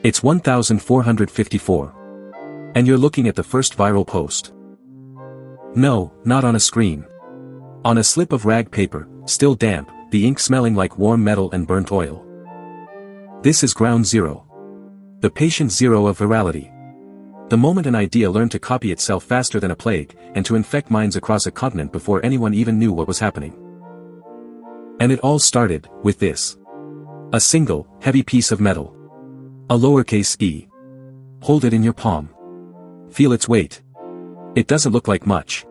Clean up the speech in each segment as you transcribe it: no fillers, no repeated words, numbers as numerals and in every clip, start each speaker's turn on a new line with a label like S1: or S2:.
S1: It's 1454. And you're looking at the first viral post. No, not on a screen. On a slip of rag paper, still damp, the ink smelling like warm metal and burnt oil. This is ground zero. The patient zero of virality. The moment an idea learned to copy itself faster than a plague, and to infect minds across a continent before anyone even knew what was happening. And it all started with this. A single, heavy piece of metal. A lowercase e. Hold it in your palm. Feel its weight. It doesn't look like much.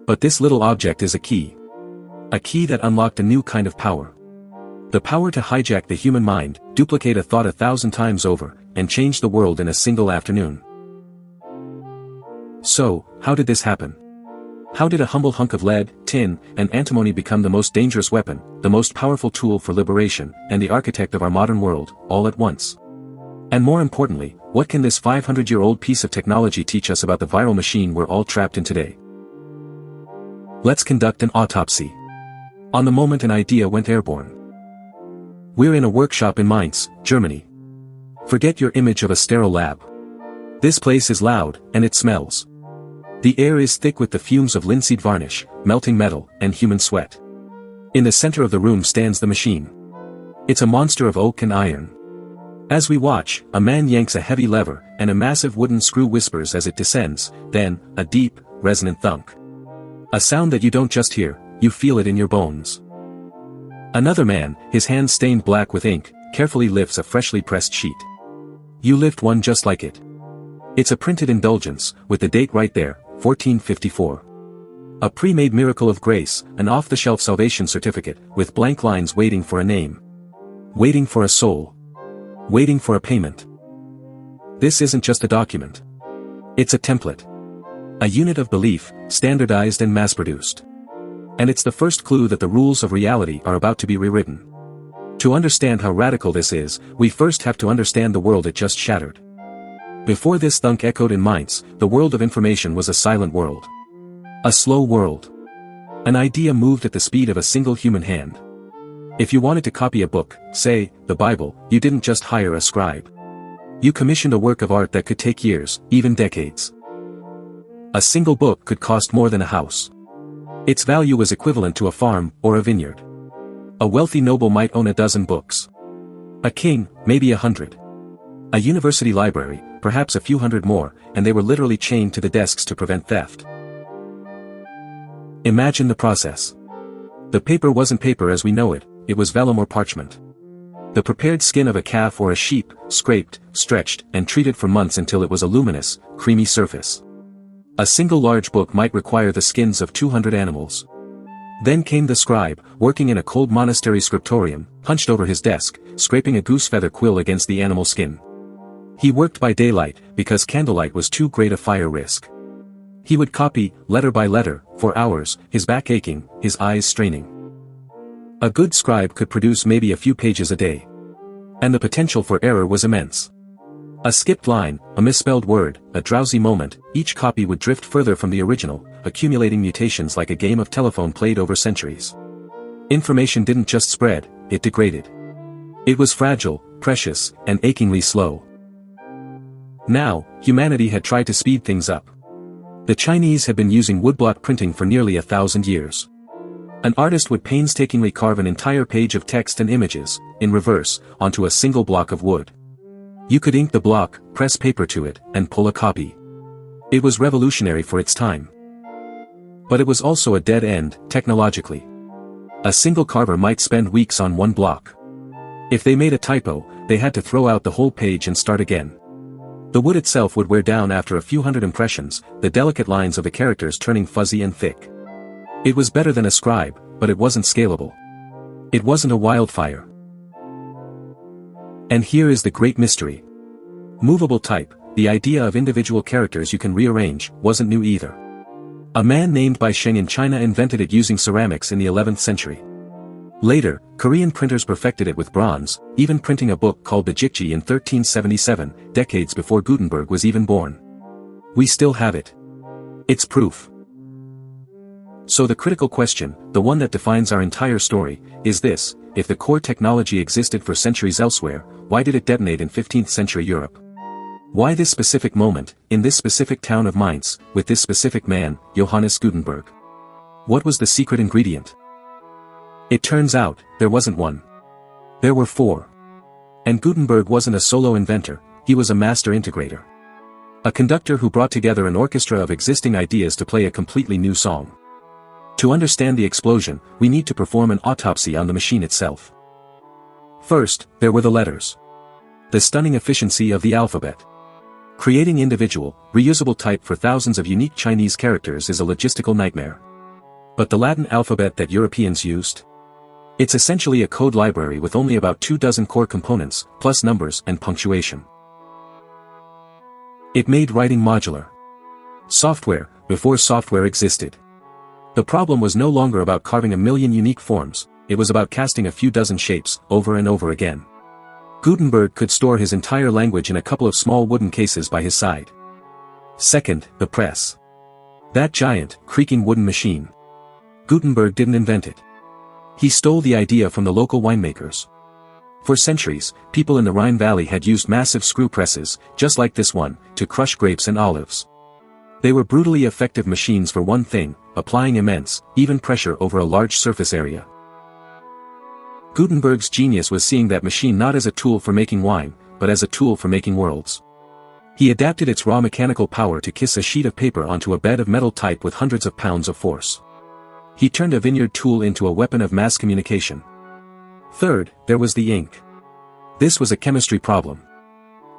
S1: But this little object is a key. A key that unlocked a new kind of power. The power to hijack the human mind, duplicate a thought 1,000 times over, and change the world in a single afternoon. So, how did this happen? How did a humble hunk of lead, tin, and antimony become the most dangerous weapon, the most powerful tool for liberation, and the architect of our modern world, all at once? And more importantly, what can this 500-year-old piece of technology teach us about the viral machine we're all trapped in today? Let's conduct an autopsy. On the moment an idea went airborne. We're in a workshop in Mainz, Germany. Forget your image of a sterile lab. This place is loud, and it smells. The air is thick with the fumes of linseed varnish, melting metal, and human sweat. In the center of the room stands the machine. It's a monster of oak and iron. As we watch, a man yanks a heavy lever, and a massive wooden screw whispers as it descends, then, a deep, resonant thunk. A sound that you don't just hear, you feel it in your bones. Another man, his hands stained black with ink, carefully lifts a freshly pressed sheet. You lift one just like it. It's a printed indulgence, with the date right there, 1454. A pre-made miracle of grace, an off-the-shelf salvation certificate, with blank lines waiting for a name. Waiting for a soul. Waiting for a payment. This isn't just a document. It's a template. A unit of belief, standardized and mass-produced. And it's the first clue that the rules of reality are about to be rewritten. To understand how radical this is, we first have to understand the world it just shattered. Before this thunk echoed in Mainz, the world of information was a silent world. A slow world. An idea moved at the speed of a single human hand. If you wanted to copy a book, say, the Bible, you didn't just hire a scribe. You commissioned a work of art that could take years, even decades. A single book could cost more than a house. Its value was equivalent to a farm, or a vineyard. A wealthy noble might own a dozen books. A king, maybe 100. A university library, perhaps a few hundred more, and they were literally chained to the desks to prevent theft. Imagine the process. The paper wasn't paper as we know it, it was vellum or parchment. The prepared skin of a calf or a sheep, scraped, stretched, and treated for months until it was a luminous, creamy surface. A single large book might require the skins of 200 animals. Then came the scribe, working in a cold monastery scriptorium, hunched over his desk, scraping a goose feather quill against the animal skin. He worked by daylight, because candlelight was too great a fire risk. He would copy, letter by letter, for hours, his back aching, his eyes straining. A good scribe could produce maybe a few pages a day. And the potential for error was immense. A skipped line, a misspelled word, a drowsy moment, each copy would drift further from the original, accumulating mutations like a game of telephone played over centuries. Information didn't just spread, it degraded. It was fragile, precious, and achingly slow. Now, humanity had tried to speed things up. The Chinese had been using woodblock printing for nearly 1,000 years. An artist would painstakingly carve an entire page of text and images, in reverse, onto a single block of wood. You could ink the block, press paper to it, and pull a copy. It was revolutionary for its time. But it was also a dead end, technologically. A single carver might spend weeks on one block. If they made a typo, they had to throw out the whole page and start again. The wood itself would wear down after a few hundred impressions, the delicate lines of the characters turning fuzzy and thick. It was better than a scribe, but it wasn't scalable. It wasn't a wildfire. And here is the great mystery. Movable type, the idea of individual characters you can rearrange, wasn't new either. A man named Bai Sheng in China invented it using ceramics in the 11th century. Later, Korean printers perfected it with bronze, even printing a book called the Jikji in 1377, decades before Gutenberg was even born. We still have it. It's proof. So the critical question, the one that defines our entire story, is this: if the core technology existed for centuries elsewhere, why did it detonate in 15th century Europe? Why this specific moment, in this specific town of Mainz, with this specific man, Johannes Gutenberg? What was the secret ingredient? It turns out, there wasn't one. There were four. And Gutenberg wasn't a solo inventor, he was a master integrator. A conductor who brought together an orchestra of existing ideas to play a completely new song. To understand the explosion, we need to perform an autopsy on the machine itself. First, there were the letters. The stunning efficiency of the alphabet. Creating individual, reusable type for thousands of unique Chinese characters is a logistical nightmare. But the Latin alphabet that Europeans used? It's essentially a code library with only about 24 core components, plus numbers and punctuation. It made writing modular. Software, before software existed. The problem was no longer about carving a million unique forms, it was about casting a few dozen shapes, over and over again. Gutenberg could store his entire language in a couple of small wooden cases by his side. Second, the press. That giant, creaking wooden machine. Gutenberg didn't invent it. He stole the idea from the local winemakers. For centuries, people in the Rhine Valley had used massive screw presses, just like this one, to crush grapes and olives. They were brutally effective machines for one thing, applying immense, even pressure over a large surface area. Gutenberg's genius was seeing that machine not as a tool for making wine, but as a tool for making worlds. He adapted its raw mechanical power to kiss a sheet of paper onto a bed of metal type with hundreds of pounds of force. He turned a vineyard tool into a weapon of mass communication. Third, there was the ink. This was a chemistry problem.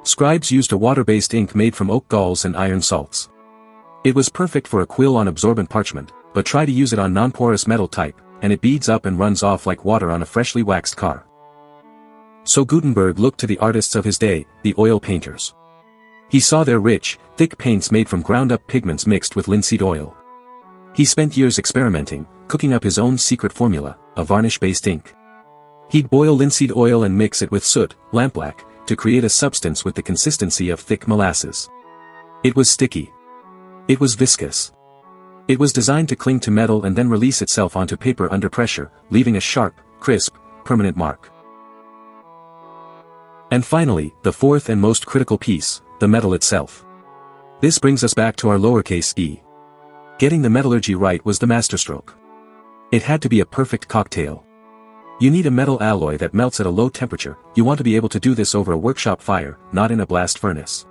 S1: Scribes used a water-based ink made from oak galls and iron salts. It was perfect for a quill on absorbent parchment, but try to use it on non-porous metal type, and it beads up and runs off like water on a freshly waxed car. So Gutenberg looked to the artists of his day, the oil painters. He saw their rich, thick paints made from ground-up pigments mixed with linseed oil. He spent years experimenting, cooking up his own secret formula, a varnish-based ink. He'd boil linseed oil and mix it with soot, lampblack, to create a substance with the consistency of thick molasses. It was sticky. It was viscous. It was designed to cling to metal and then release itself onto paper under pressure, leaving a sharp, crisp, permanent mark. And finally, the fourth and most critical piece, the metal itself. This brings us back to our lowercase e. Getting the metallurgy right was the masterstroke. It had to be a perfect cocktail. You need a metal alloy that melts at a low temperature, you want to be able to do this over a workshop fire, not in a blast furnace.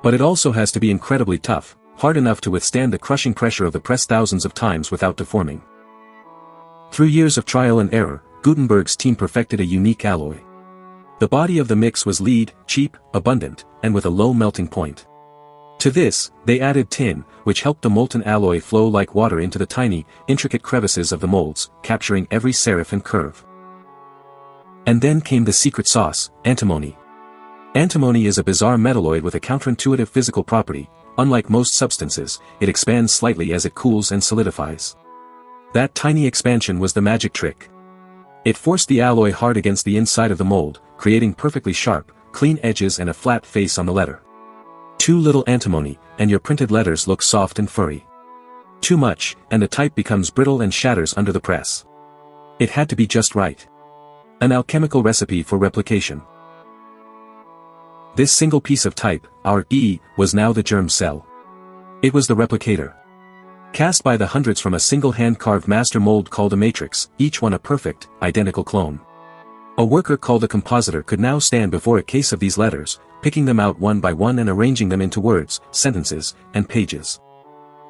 S1: But it also has to be incredibly tough, hard enough to withstand the crushing pressure of the press thousands of times without deforming. Through years of trial and error, Gutenberg's team perfected a unique alloy. The body of the mix was lead, cheap, abundant, and with a low melting point. To this, they added tin, which helped the molten alloy flow like water into the tiny, intricate crevices of the molds, capturing every serif and curve. And then came the secret sauce, antimony. Antimony is a bizarre metalloid with a counterintuitive physical property. Unlike most substances, it expands slightly as it cools and solidifies. That tiny expansion was the magic trick. It forced the alloy hard against the inside of the mold, creating perfectly sharp, clean edges and a flat face on the letter. Too little antimony, and your printed letters look soft and furry. Too much, and the type becomes brittle and shatters under the press. It had to be just right. An alchemical recipe for replication. This single piece of type, our E, was now the germ cell. It was the replicator. Cast by the hundreds from a single hand-carved master mold called a matrix, each one a perfect, identical clone. A worker called a compositor could now stand before a case of these letters, picking them out one by one and arranging them into words, sentences, and pages.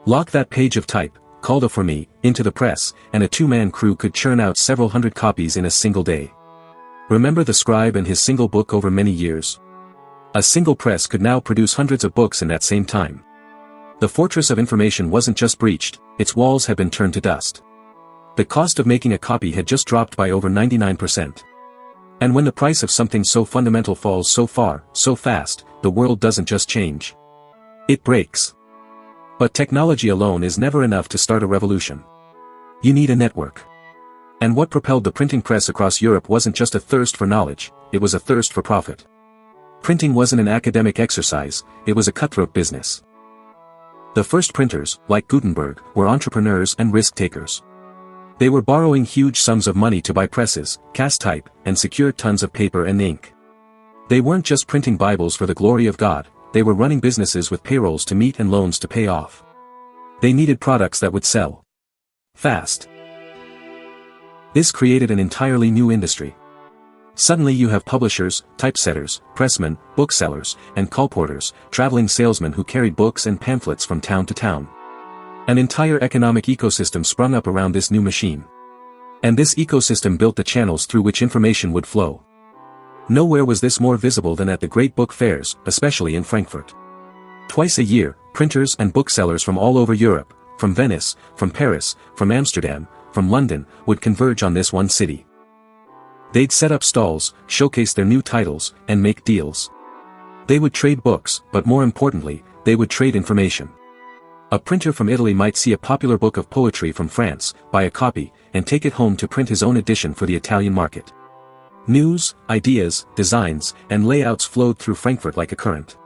S1: Lock that page of type, called a for me, into the press, and a two-man crew could churn out several hundred copies in a single day. Remember the scribe and his single book over many years? A single press could now produce hundreds of books in that same time. The fortress of information wasn't just breached, its walls had been turned to dust. The cost of making a copy had just dropped by over 99%. And when the price of something so fundamental falls so far, so fast, the world doesn't just change. It breaks. But technology alone is never enough to start a revolution. You need a network. And what propelled the printing press across Europe wasn't just a thirst for knowledge, it was a thirst for profit. Printing wasn't an academic exercise, it was a cutthroat business. The first printers, like Gutenberg, were entrepreneurs and risk-takers. They were borrowing huge sums of money to buy presses, cast type, and secure tons of paper and ink. They weren't just printing Bibles for the glory of God, they were running businesses with payrolls to meet and loans to pay off. They needed products that would sell fast. This created an entirely new industry. Suddenly you have publishers, typesetters, pressmen, booksellers, and colporteurs, traveling salesmen who carried books and pamphlets from town to town. An entire economic ecosystem sprung up around this new machine. And this ecosystem built the channels through which information would flow. Nowhere was this more visible than at the great book fairs, especially in Frankfurt. Twice a year, printers and booksellers from all over Europe, from Venice, from Paris, from Amsterdam, from London, would converge on this one city. They'd set up stalls, showcase their new titles, and make deals. They would trade books, but more importantly, they would trade information. A printer from Italy might see a popular book of poetry from France, buy a copy, and take it home to print his own edition for the Italian market. News, ideas, designs, and layouts flowed through Frankfurt like a current.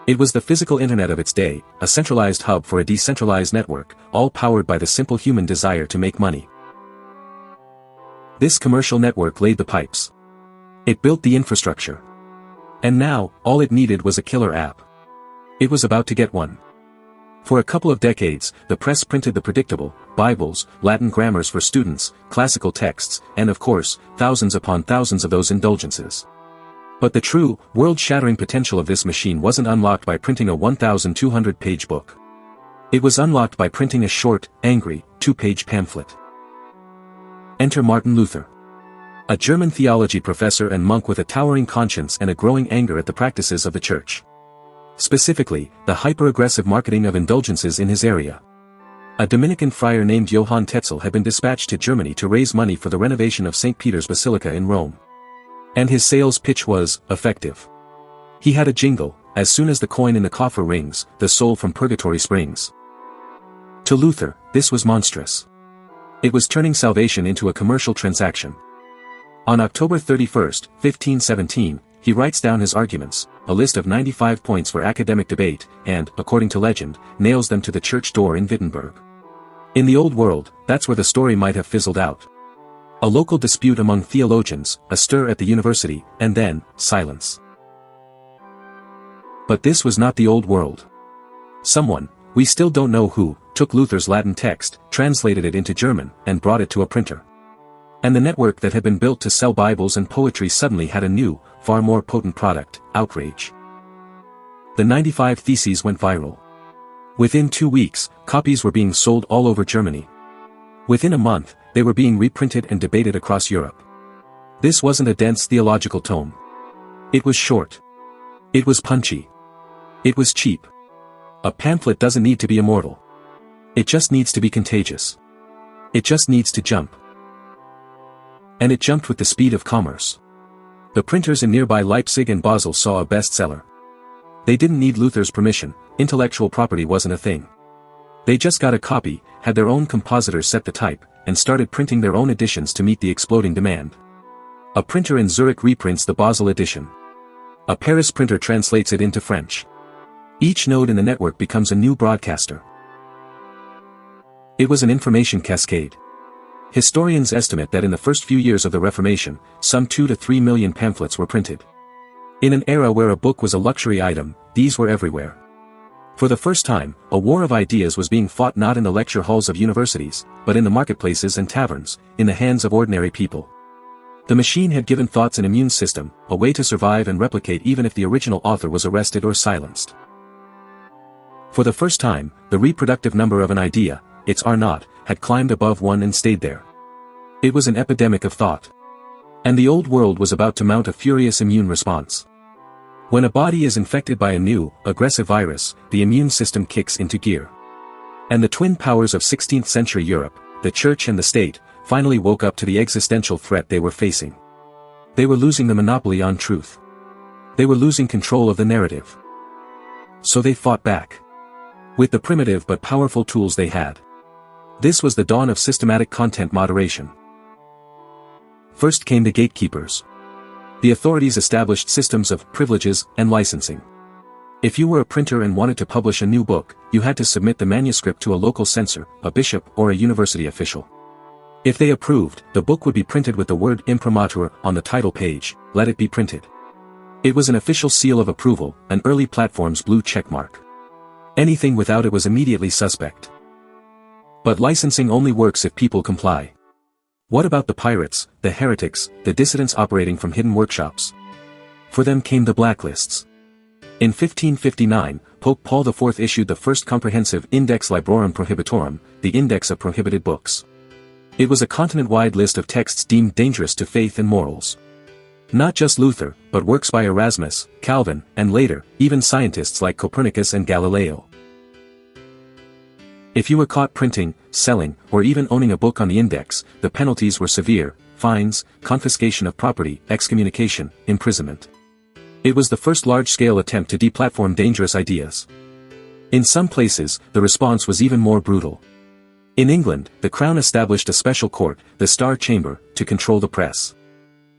S1: It was the physical internet of its day, a centralized hub for a decentralized network, all powered by the simple human desire to make money. This commercial network laid the pipes. It built the infrastructure. And now, all it needed was a killer app. It was about to get one. For a couple of decades, the press printed the predictable, Bibles, Latin grammars for students, classical texts, and of course, thousands upon thousands of those indulgences. But the true, world-shattering potential of this machine wasn't unlocked by printing a 1,200-page book. It was unlocked by printing a short, angry, 2-page pamphlet. Enter Martin Luther. A German theology professor and monk with a towering conscience and a growing anger at the practices of the church. Specifically, the hyper-aggressive marketing of indulgences in his area. A Dominican friar named Johann Tetzel had been dispatched to Germany to raise money for the renovation of St. Peter's Basilica in Rome. And his sales pitch was effective. He had a jingle: as soon as the coin in the coffer rings, the soul from purgatory springs. To Luther, this was monstrous. It was turning salvation into a commercial transaction. On October 31, 1517, he writes down his arguments, a list of 95 points for academic debate, and, according to legend, nails them to the church door in Wittenberg. In the old world, that's where the story might have fizzled out. A local dispute among theologians, a stir at the university, and then, silence. But this was not the old world. Someone, we still don't know who, took Luther's Latin text, translated it into German, and brought it to a printer. And the network that had been built to sell Bibles and poetry suddenly had a new, far more potent product: outrage. The 95 Theses went viral. Within 2 weeks, copies were being sold all over Germany. Within a month, they were being reprinted and debated across Europe. This wasn't a dense theological tome. It was short. It was punchy. It was cheap. A pamphlet doesn't need to be immortal. It just needs to be contagious. It just needs to jump. And it jumped with the speed of commerce. The printers in nearby Leipzig and Basel saw a bestseller. They didn't need Luther's permission, intellectual property wasn't a thing. They just got a copy, had their own compositors set the type, and started printing their own editions to meet the exploding demand. A printer in Zurich reprints the Basel edition. A Paris printer translates it into French. Each node in the network becomes a new broadcaster. It was an information cascade. Historians estimate that in the first few years of the Reformation, some 2 to 3 million pamphlets were printed. In an era where a book was a luxury item, these were everywhere. For the first time, a war of ideas was being fought not in the lecture halls of universities, but in the marketplaces and taverns, in the hands of ordinary people. The machine had given thoughts an immune system, a way to survive and replicate even if the original author was arrested or silenced. For the first time, the reproductive number of an idea, its R0, had climbed above 1 and stayed there. It was an epidemic of thought. And the old world was about to mount a furious immune response. When a body is infected by a new, aggressive virus, the immune system kicks into gear. And the twin powers of 16th century Europe, the church and the state, finally woke up to the existential threat they were facing. They were losing the monopoly on truth. They were losing control of the narrative. So they fought back. With the primitive but powerful tools they had. This was the dawn of systematic content moderation. First came the gatekeepers. The authorities established systems of privileges and licensing. If you were a printer and wanted to publish a new book, you had to submit the manuscript to a local censor, a bishop, or a university official. If they approved, the book would be printed with the word imprimatur on the title page, "Let it be printed." It was an official seal of approval, an early platform's blue checkmark. Anything without it was immediately suspect. But licensing only works if people comply. What about the pirates, the heretics, the dissidents operating from hidden workshops? For them came the blacklists. In 1559, Pope Paul IV issued the first comprehensive Index Librorum Prohibitorum, the Index of Prohibited Books. It was a continent-wide list of texts deemed dangerous to faith and morals. Not just Luther, but works by Erasmus, Calvin, and later, even scientists like Copernicus and Galileo. If you were caught printing, selling, or even owning a book on the index, the penalties were severe: fines, confiscation of property, excommunication, imprisonment. It was the first large-scale attempt to deplatform dangerous ideas. In some places, the response was even more brutal. In England, the Crown established a special court, the Star Chamber, to control the press.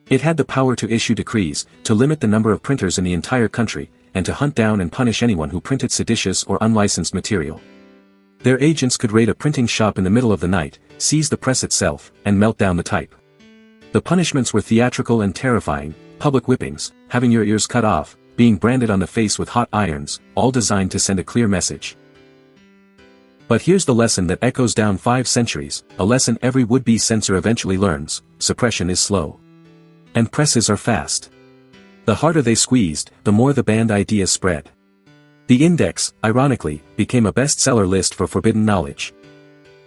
S1: It had the power to issue decrees, to limit the number of printers in the entire country, and to hunt down and punish anyone who printed seditious or unlicensed material. Their agents could raid a printing shop in the middle of the night, seize the press itself, and melt down the type. The punishments were theatrical and terrifying: public whippings, having your ears cut off, being branded on the face with hot irons, all designed to send a clear message. But here's the lesson that echoes down 5 centuries, a lesson every would-be censor eventually learns: suppression is slow. And presses are fast. The harder they squeezed, the more the banned ideas spread. The index, ironically, became a bestseller list for forbidden knowledge.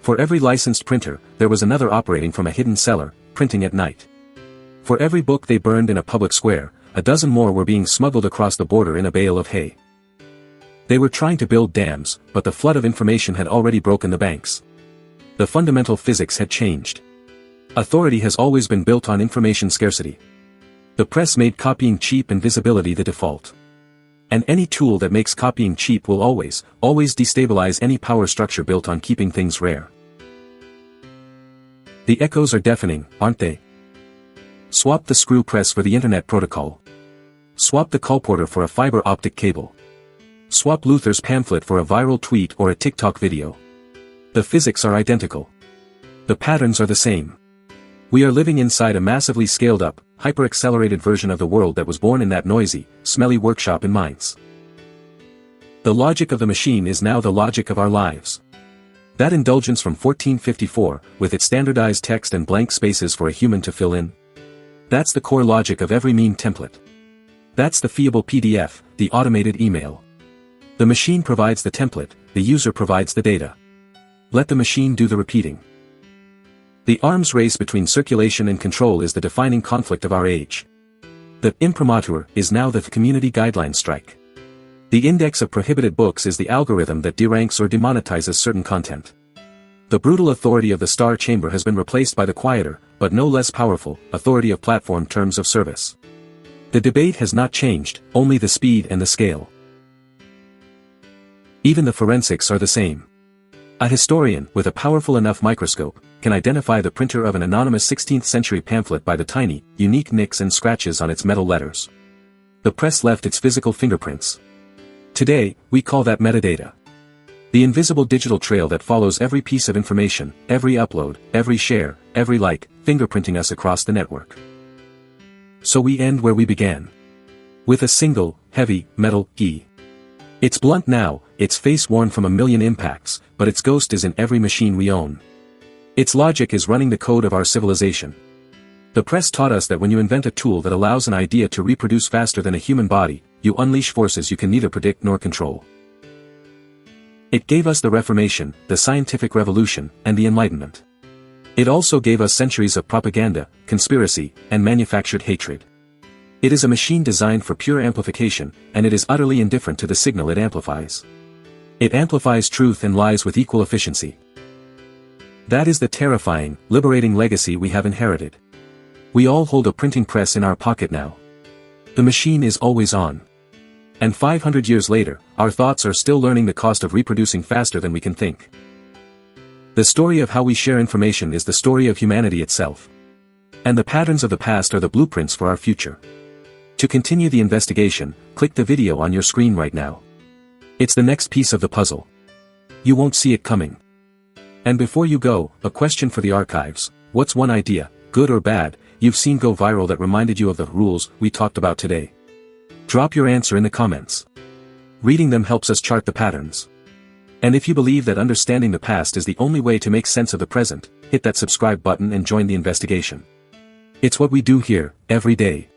S1: For every licensed printer, there was another operating from a hidden cellar, printing at night. For every book they burned in a public square, a dozen more were being smuggled across the border in a bale of hay. They were trying to build dams, but the flood of information had already broken the banks. The fundamental physics had changed. Authority has always been built on information scarcity. The press made copying cheap and visibility the default. And any tool that makes copying cheap will always destabilize any power structure built on keeping things rare. The echoes are deafening, aren't they? Swap the screw press for the internet protocol. Swap the colporteur for a fiber optic cable. Swap Luther's pamphlet for a viral tweet or a TikTok video. The physics are identical. The patterns are the same. We are living inside a massively scaled-up, hyper-accelerated version of the world that was born in that noisy, smelly workshop in Mainz. The logic of the machine is now the logic of our lives. That indulgence from 1454, with its standardized text and blank spaces for a human to fill in. That's the core logic of every meme template. That's the fiable PDF, the automated email. The machine provides the template, the user provides the data. Let the machine do the repeating. The arms race between circulation and control is the defining conflict of our age. The imprimatur is now the community guideline strike. The index of prohibited books is the algorithm that deranks or demonetizes certain content. The brutal authority of the Star Chamber has been replaced by the quieter, but no less powerful, authority of platform terms of service. The debate has not changed, only the speed and the scale. Even the forensics are the same. A historian, with a powerful enough microscope, can identify the printer of an anonymous 16th-century pamphlet by the tiny, unique nicks and scratches on its metal letters. The press left its physical fingerprints. Today, we call that metadata. The invisible digital trail that follows every piece of information, every upload, every share, every like, fingerprinting us across the network. So we end where we began. With a single, heavy, metal key. It's blunt now, its face worn from a million impacts, but its ghost is in every machine we own. Its logic is running the code of our civilization. The press taught us that when you invent a tool that allows an idea to reproduce faster than a human body, you unleash forces you can neither predict nor control. It gave us the Reformation, the Scientific Revolution, and the Enlightenment. It also gave us centuries of propaganda, conspiracy, and manufactured hatred. It is a machine designed for pure amplification, and it is utterly indifferent to the signal it amplifies. It amplifies truth and lies with equal efficiency. That is the terrifying, liberating legacy we have inherited. We all hold a printing press in our pocket now. The machine is always on. And 500 years later, our thoughts are still learning the cost of reproducing faster than we can think. The story of how we share information is the story of humanity itself. And the patterns of the past are the blueprints for our future. To continue the investigation, click the video on your screen right now. It's the next piece of the puzzle. You won't see it coming. And before you go, a question for the archives: what's one idea, good or bad, you've seen go viral that reminded you of the rules we talked about today? Drop your answer in the comments. Reading them helps us chart the patterns. And if you believe that understanding the past is the only way to make sense of the present, hit that subscribe button and join the investigation. It's what we do here, every day.